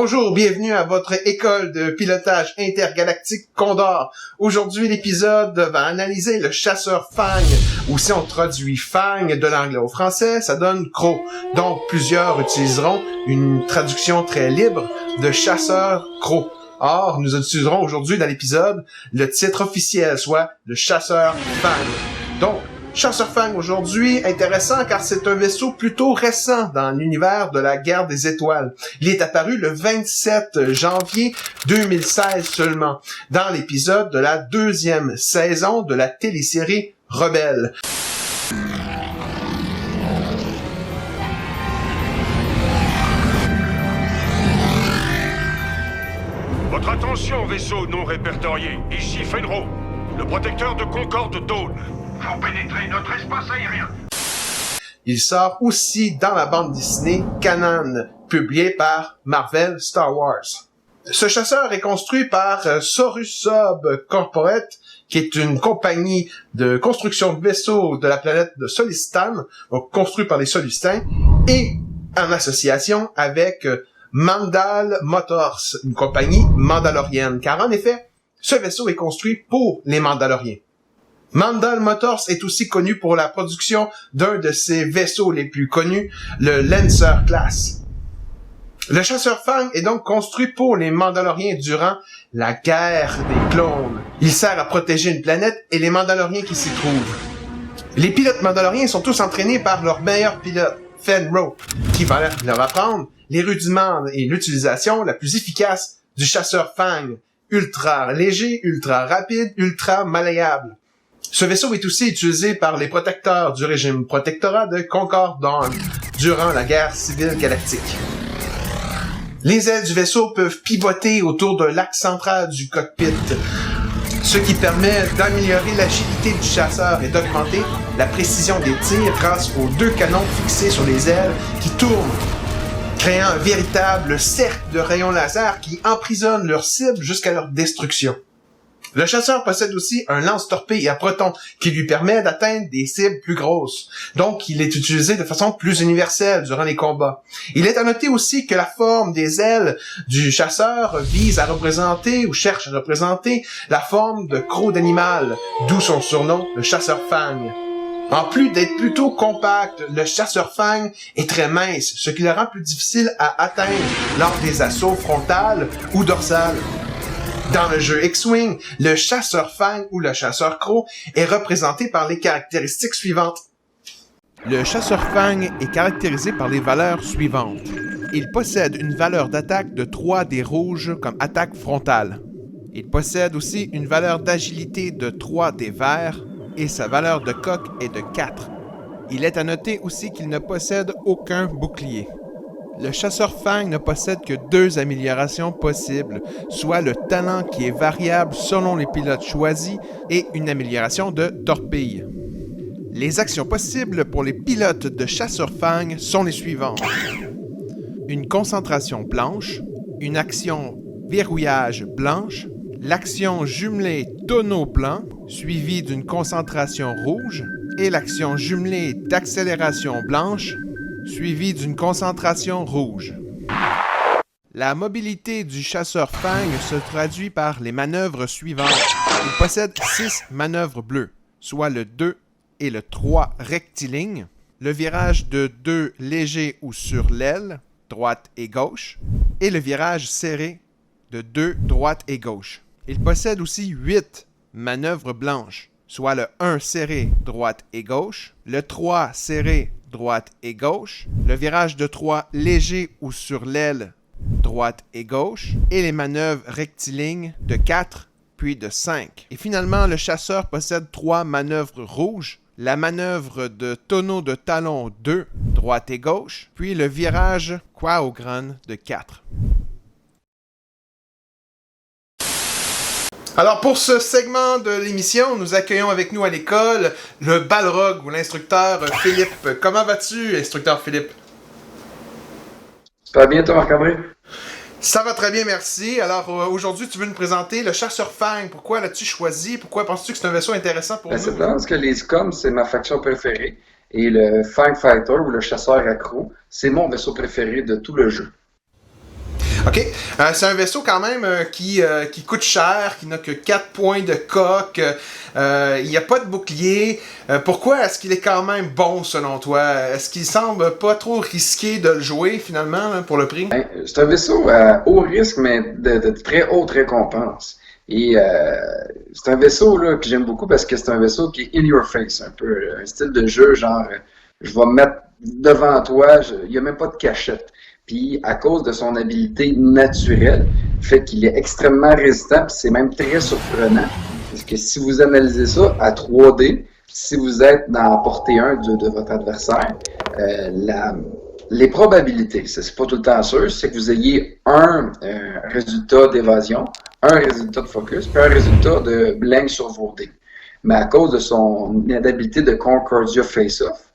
Bonjour, bienvenue à votre école de pilotage intergalactique Condor. Aujourd'hui, l'épisode va analyser le chasseur Fang, ou si on traduit Fang de l'anglais au français, ça donne Croc. Donc, plusieurs utiliseront une traduction très libre de chasseur Croc. Or, nous utiliserons aujourd'hui dans l'épisode le titre officiel, soit le chasseur Fang. Donc, Chasseur Fang aujourd'hui, intéressant car c'est un vaisseau plutôt récent dans l'univers de la guerre des étoiles. Il est apparu le 27 janvier 2016 seulement, dans l'épisode de la 2e saison de la télésérie Rebelle. Votre attention, vaisseau non répertorié. Ici Fenro, le protecteur de Concorde Dawn. Vous pénétrez notre espace aérien. Il sort aussi dans la bande dessinée Kanan, publiée par Marvel Star Wars. Ce chasseur est construit par Saurus Sub Corporate, qui est une compagnie de construction de vaisseaux de la planète de Solistan, donc construit par les Solistins, et en association avec Mandal Motors, une compagnie mandalorienne, car en effet, ce vaisseau est construit pour les Mandaloriens. Mandal Motors est aussi connu pour la production d'un de ses vaisseaux les plus connus, le Lancer Class. Le chasseur Fang est donc construit pour les Mandaloriens durant la guerre des clones. Il sert à protéger une planète et les Mandaloriens qui s'y trouvent. Les pilotes Mandaloriens sont tous entraînés par leur meilleur pilote, Fenro, qui va leur apprendre les rudiments et l'utilisation la plus efficace du chasseur Fang, ultra léger, ultra rapide, ultra malléable. Ce vaisseau est aussi utilisé par les protecteurs du régime protectorat de Concorde Dawn durant la guerre civile galactique. Les ailes du vaisseau peuvent pivoter autour de l'axe central du cockpit, ce qui permet d'améliorer l'agilité du chasseur et d'augmenter la précision des tirs grâce aux 2 canons fixés sur les ailes qui tournent, créant un véritable cercle de rayons laser qui emprisonne leur cible jusqu'à leur destruction. Le chasseur possède aussi un lance-torpille à proton qui lui permet d'atteindre des cibles plus grosses. Donc, il est utilisé de façon plus universelle durant les combats. Il est à noter aussi que la forme des ailes du chasseur vise à représenter ou cherche à représenter la forme de croc d'animal, d'où son surnom, le chasseur Fang. En plus d'être plutôt compact, le chasseur Fang est très mince, ce qui le rend plus difficile à atteindre lors des assauts frontales ou dorsales. Dans le jeu X-Wing, le chasseur Fang ou le chasseur Croc est représenté par les caractéristiques suivantes. Le chasseur Fang est caractérisé par les valeurs suivantes. Il possède une valeur d'attaque de 3 des rouges comme attaque frontale. Il possède aussi une valeur d'agilité de 3 des verts et sa valeur de coque est de 4. Il est à noter aussi qu'il ne possède aucun bouclier. Le chasseur Fang ne possède que 2 améliorations possibles, soit le talent qui est variable selon les pilotes choisis et une amélioration de torpille. Les actions possibles pour les pilotes de chasseur Fang sont les suivantes. Une concentration blanche, une action verrouillage blanche, l'action jumelée tonneau blanc, suivie d'une concentration rouge, et l'action jumelée d'accélération blanche, suivi d'une concentration rouge. La mobilité du chasseur Fang se traduit par les manœuvres suivantes. Il possède 6 manœuvres bleues, soit le 2 et le 3 rectilignes, le virage de 2 léger ou sur l'aile, droite et gauche, et le virage serré de 2 droite et gauche. Il possède aussi 8 manœuvres blanches, soit le 1 serré, droite et gauche, le 3 serré, droite et gauche, le virage de 3 léger ou sur l'aile, droite et gauche, et les manœuvres rectilignes de 4 puis de 5. Et finalement, le chasseur possède 3 manœuvres rouges, la manœuvre de tonneau de talon 2, droite et gauche, puis le virage Quaogran de 4. Alors pour ce segment de l'émission, nous accueillons avec nous à l'école le Balrog ou l'instructeur Philippe. Comment vas-tu, instructeur Philippe? Ça va bien, toi, Marc-André? Ça va très bien, merci. Alors aujourd'hui, tu veux nous présenter le chasseur Fang. Pourquoi l'as-tu choisi? Pourquoi penses-tu que c'est un vaisseau intéressant pour nous? C'est parce que les Scum, c'est ma faction préférée. Et le Fang Fighter ou le chasseur accro, c'est mon vaisseau préféré de tout le jeu. OK. C'est un vaisseau quand même qui coûte cher, qui n'a que 4 points de coque. Il n'y a pas de bouclier. Pourquoi est-ce qu'il est quand même bon selon toi? Est-ce qu'il semble pas trop risqué de le jouer finalement là, pour le prix? Ben, c'est un vaisseau à haut risque, mais de très haute récompense. Et c'est un vaisseau là, que j'aime beaucoup parce que c'est un vaisseau qui est in your face, un peu. Un style de jeu genre, je vais me mettre devant toi, il n'y a même pas de cachette. Puis à cause de son habilité naturelle, fait qu'il est extrêmement résistant, puis c'est même très surprenant. Parce que si vous analysez ça à 3D, si vous êtes dans la portée 1 de votre adversaire, les probabilités, c'est pas tout le temps sûr, c'est que vous ayez un résultat d'évasion, un résultat de focus, puis un résultat de blank sur vos dés. Mais à cause de son habilité de Concordia Face-Off,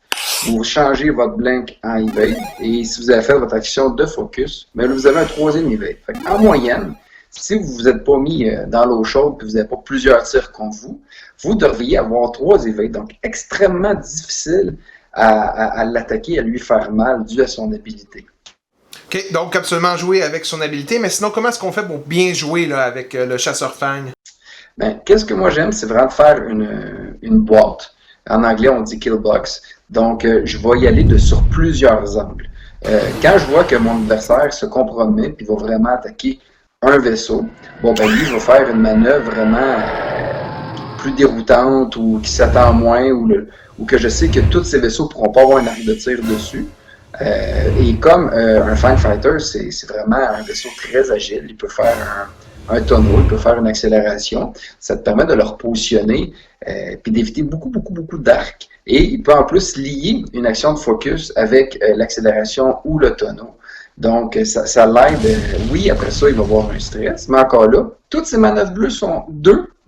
vous changez votre blank en evade, et si vous avez fait votre action de focus, mais là, vous avez un troisième evade. En moyenne, si vous vous êtes pas mis dans l'eau chaude et que vous n'avez pas plusieurs tirs contre vous, vous devriez avoir 3 evades. Donc, extrêmement difficile à l'attaquer, à lui faire mal dû à son habilité. OK, donc absolument jouer avec son habilité, mais sinon, comment est-ce qu'on fait pour bien jouer là, avec le chasseur fang? Ben, qu'est-ce que moi j'aime, c'est vraiment de faire une boîte. En anglais, on dit kill box. Donc, je vais y aller sur plusieurs angles. Quand je vois que mon adversaire se compromet et va vraiment attaquer un vaisseau, bon, ben lui, je vais faire une manœuvre vraiment plus déroutante ou qui s'attend moins ou que je sais que tous ces vaisseaux ne pourront pas avoir une arme de tir dessus. Et comme un Fang Fighter, c'est vraiment un vaisseau très agile. Il peut faire un tonneau, il peut faire une accélération. Ça te permet de le repositionner puis d'éviter beaucoup d'arcs. Et il peut en plus lier une action de focus avec l'accélération ou le tonneau. Donc, ça l'aide. Oui, après ça, il va avoir un stress. Mais encore là, toutes ces manœuvres bleues sont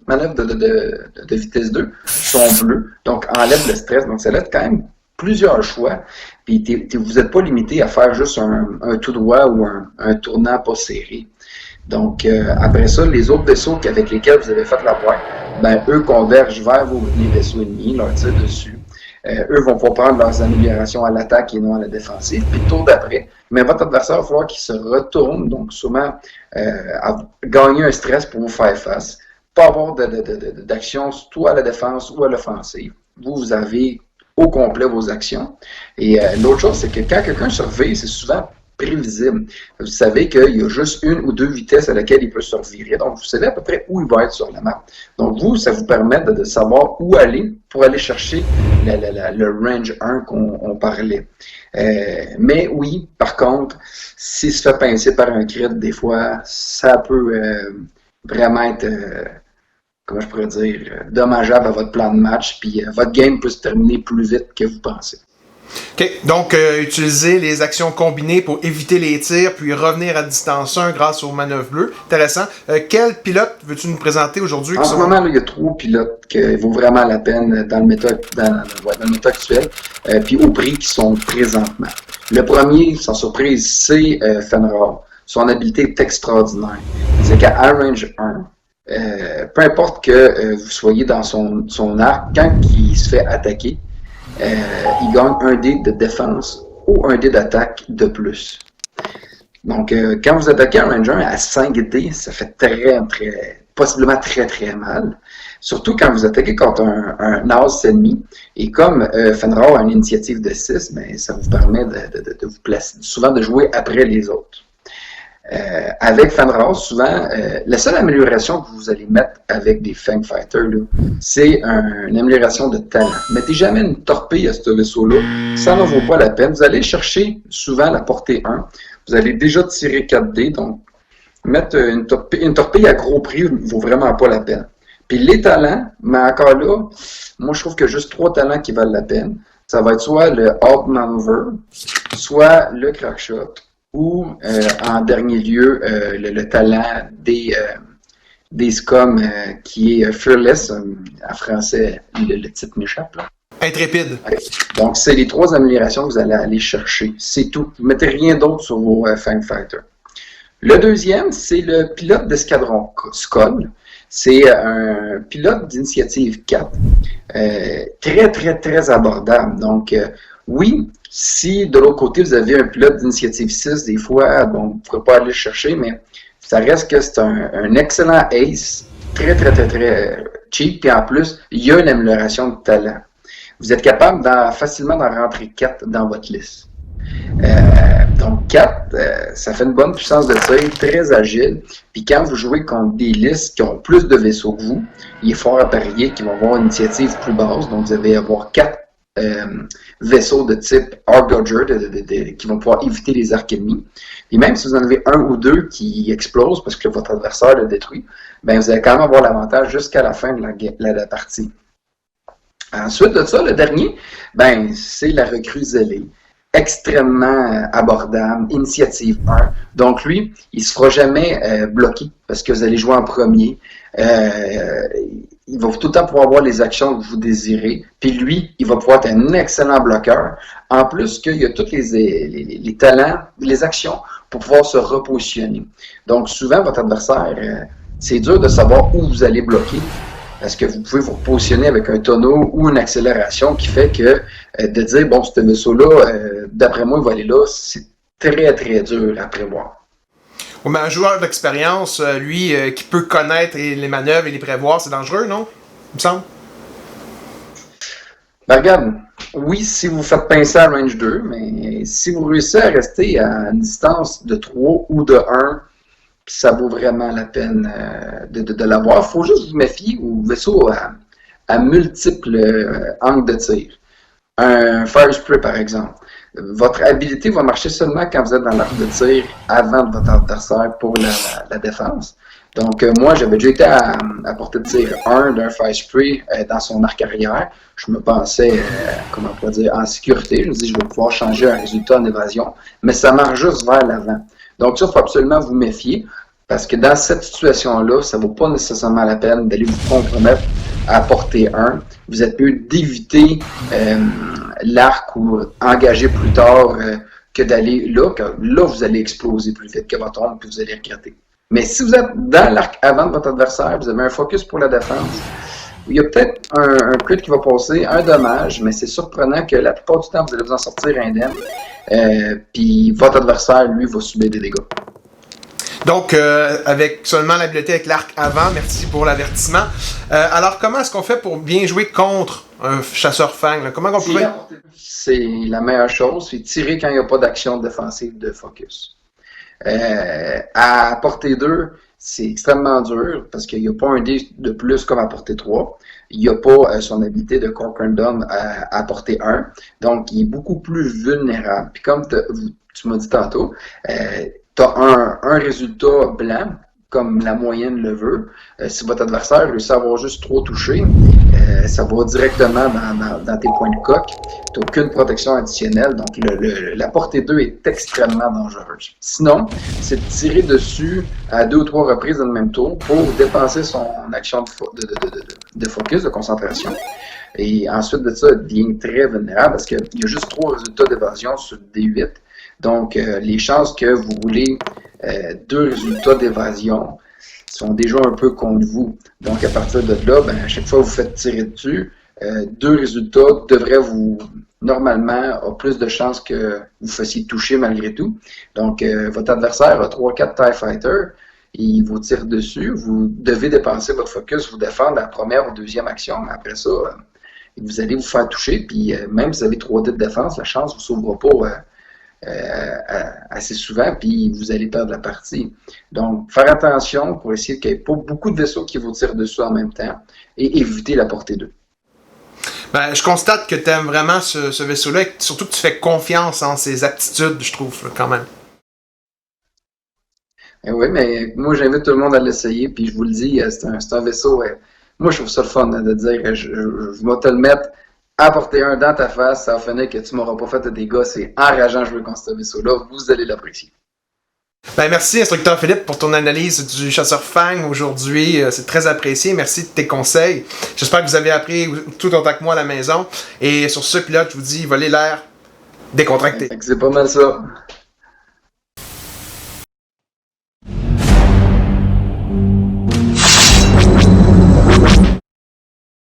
manœuvres de vitesse 2 sont bleues. Donc, enlève le stress. Donc, ça laisse quand même plusieurs choix. Puis, vous n'êtes pas limité à faire juste un tout droit ou un tournant pas serré. Donc, après ça, les autres vaisseaux avec lesquels vous avez fait la boîte, ben, eux convergent vers les vaisseaux ennemis, leur tirent dessus. Eux vont pouvoir prendre leurs améliorations à l'attaque et non à la défensive. Puis, le tour d'après, mais votre adversaire va falloir qu'il se retourne, donc sûrement gagner un stress pour vous faire face. Pas avoir d'action soit à la défense ou à l'offensive. Vous avez au complet vos actions. Et l'autre chose, c'est que quand quelqu'un surveille, c'est souvent prévisible. Vous savez qu'il y a juste une ou deux vitesses à laquelle il peut se revirer. Donc, vous savez à peu près où il va être sur la map. Donc, ça vous permet de savoir où aller pour aller chercher le range 1 qu'on parlait. Mais oui, par contre, s'il se fait pincer par un crit, des fois, ça peut vraiment être, comment je pourrais dire, dommageable à votre plan de match, puis votre game peut se terminer plus vite que vous pensez. OK. Donc, utiliser les actions combinées pour éviter les tirs, puis revenir à distance 1 grâce aux manœuvres bleues. Intéressant. Quel pilote veux-tu nous présenter aujourd'hui? En ce moment, là, il y a 3 pilotes qui vaut vraiment la peine dans le méta actuel, puis au prix qui sont présentement. Le premier, sans surprise, c'est Fenrir. Son habileté est extraordinaire. C'est qu'à range 1, peu importe que vous soyez dans son arc, quand il se fait attaquer, il gagne un dé de défense ou un dé d'attaque de plus. Donc, quand vous attaquez un ranger à 5 dés, ça fait possiblement très mal. Surtout quand vous attaquez contre un as ennemi. Et comme Fenrir a une initiative de 6, mais ça vous permet de vous placer, souvent de jouer après les autres. Avec Fenrir, souvent, la seule amélioration que vous allez mettre avec des Fang Fighters, c'est une amélioration de talent. Mettez jamais une torpille à ce vaisseau-là, ça n'en vaut pas la peine. Vous allez chercher souvent la portée 1. Vous allez déjà tirer 4 dés, donc mettre une torpille à gros prix ne vaut vraiment pas la peine. Puis les talents, mais encore là, moi je trouve que juste 3 talents qui valent la peine. Ça va être soit le Out Maneuver, soit le Crackshot, ou en dernier lieu le talent des scum qui est Fearless, en français le titre m'échappe là. Intrépide. Donc c'est les 3 améliorations que vous allez aller chercher, c'est tout. Vous ne mettez rien d'autre sur vos Fang Fighters. Le deuxième, c'est le pilote d'escadron Skull. C'est un pilote d'initiative 4. Très abordable. Donc, Oui, si de l'autre côté, vous avez un pilote d'initiative 6, des fois, bon, vous ne pourrez pas aller le chercher, mais ça reste que c'est un excellent ace, très, très, très, très cheap, puis en plus, il y a une amélioration de talent. Vous êtes capable facilement d'en rentrer 4 dans votre liste. Donc 4, ça fait une bonne puissance de tir, très agile. Puis quand vous jouez contre des listes qui ont plus de vaisseaux que vous, il est fort à parier qu'ils vont avoir une initiative plus basse. Donc vous allez avoir 4 vaisseaux de type Argauger qui vont pouvoir éviter les arcs ennemis. Et même si vous en avez un ou deux qui explosent parce que votre adversaire le détruit, ben vous allez quand même avoir l'avantage jusqu'à la fin de la partie. Ensuite de ça, le dernier, ben c'est la recrue zélée. Extrêmement abordable, initiative 1. Donc lui, il se fera jamais bloquer parce que vous allez jouer en premier. Il va tout le temps pouvoir avoir les actions que vous désirez. Puis lui, il va pouvoir être un excellent bloqueur. En plus qu'il y a tous les talents, les actions pour pouvoir se repositionner. Donc souvent, votre adversaire, c'est dur de savoir où vous allez bloquer. Parce que vous pouvez vous repositionner avec un tonneau ou une accélération qui fait que de dire, bon, ce vaisseau-là, d'après moi, il va aller là, c'est très, très dur à prévoir. Oui, mais un joueur d'expérience, lui, qui peut connaître les manœuvres et les prévoir, c'est dangereux, non? Il me semble. Ben, regarde, oui, si vous faites pincer à range 2, mais si vous réussissez à rester à une distance de 3 ou de 1, ça vaut vraiment la peine de l'avoir. Il faut juste vous méfier aux vaisseaux à multiples angles de tir. Un Fire Spray, par exemple. Votre habilité va marcher seulement quand vous êtes dans l'arc de tir avant de votre adversaire pour la défense. Donc, moi, j'avais déjà été à portée de tir 1 d'un Fire Spray dans son arc arrière. Je me pensais, comment on pourrait dire, en sécurité. Je me dis, je vais pouvoir changer un résultat en évasion. Mais ça marche juste vers l'avant. Donc ça, il faut absolument vous méfier, parce que dans cette situation-là, ça ne vaut pas nécessairement la peine d'aller vous compromettre à portée 1. Vous êtes mieux d'éviter l'arc ou engager plus tard que d'aller là, car là, vous allez exploser plus vite que votre ombre, puis vous allez regretter. Mais si vous êtes dans l'arc avant de votre adversaire, vous avez un focus pour la défense, il y a peut-être un crit qui va passer, un dommage, mais c'est surprenant que la plupart du temps, vous allez vous en sortir indemne. Puis votre adversaire, lui, va subir des dégâts. Donc, avec seulement l'habileté avec l'arc avant, merci pour l'avertissement. Alors, comment est-ce qu'on fait pour bien jouer contre un chasseur fang? Là? Comment on pourrait... C'est la meilleure chose, c'est tirer quand il n'y a pas d'action défensive de focus. À portée 2, c'est extrêmement dur parce qu'il n'y a pas un dé de plus comme à portée 3. Il n'y a pas son habilité de Corkendom à portée 1. Donc, il est beaucoup plus vulnérable. Puis comme tu m'as dit tantôt, tu as un résultat blanc, comme la moyenne le veut. Si votre adversaire réussit à avoir juste 3 touchés, ça va directement dans tes points de coque. Tu n'as aucune protection additionnelle. Donc, la portée 2 est extrêmement dangereuse. Sinon, c'est de tirer dessus à 2 ou 3 reprises dans le même tour pour dépenser son action de focus, de concentration. Et ensuite de ça, il devient très vulnérable parce qu'il y a juste 3 résultats d'évasion sur D8. Donc, les chances que vous roulez 2 résultats d'évasion sont déjà un peu contre vous. Donc, à partir de là, ben, à chaque fois que vous faites tirer dessus, 2 résultats devraient normalement, avoir plus de chances que vous fassiez toucher malgré tout. Donc, votre adversaire a 3-4 TIE Fighters, il vous tire dessus, vous devez dépenser votre focus, vous défendre la première ou deuxième action. Après ça, vous allez vous faire toucher, puis même si vous avez 3 dés de défense, la chance ne vous sauvera pas assez souvent, puis vous allez perdre la partie. Donc, faire attention pour essayer qu'il n'y ait pas beaucoup de vaisseaux qui vous tirent dessus en même temps et éviter la portée 2. Ben, je constate que tu aimes vraiment ce vaisseau-là et surtout que tu fais confiance en ses aptitudes, je trouve, là, quand même. Oui, mais moi, j'invite tout le monde à l'essayer, puis je vous le dis, c'est un vaisseau. Moi, je trouve ça le fun de dire, je vais te le mettre à porter un dans ta face, ça va finir que tu m'auras pas fait de dégâts. C'est enrageant de jouer contre ce vaisseau-là. Vous allez l'apprécier. Ben, merci, instructeur Philippe, pour ton analyse du chasseur Fang aujourd'hui. C'est très apprécié. Merci de tes conseils. J'espère que vous avez appris tout autant que moi à la maison. Et sur ce pilote, je vous dis, volez l'air décontracté. C'est pas mal ça.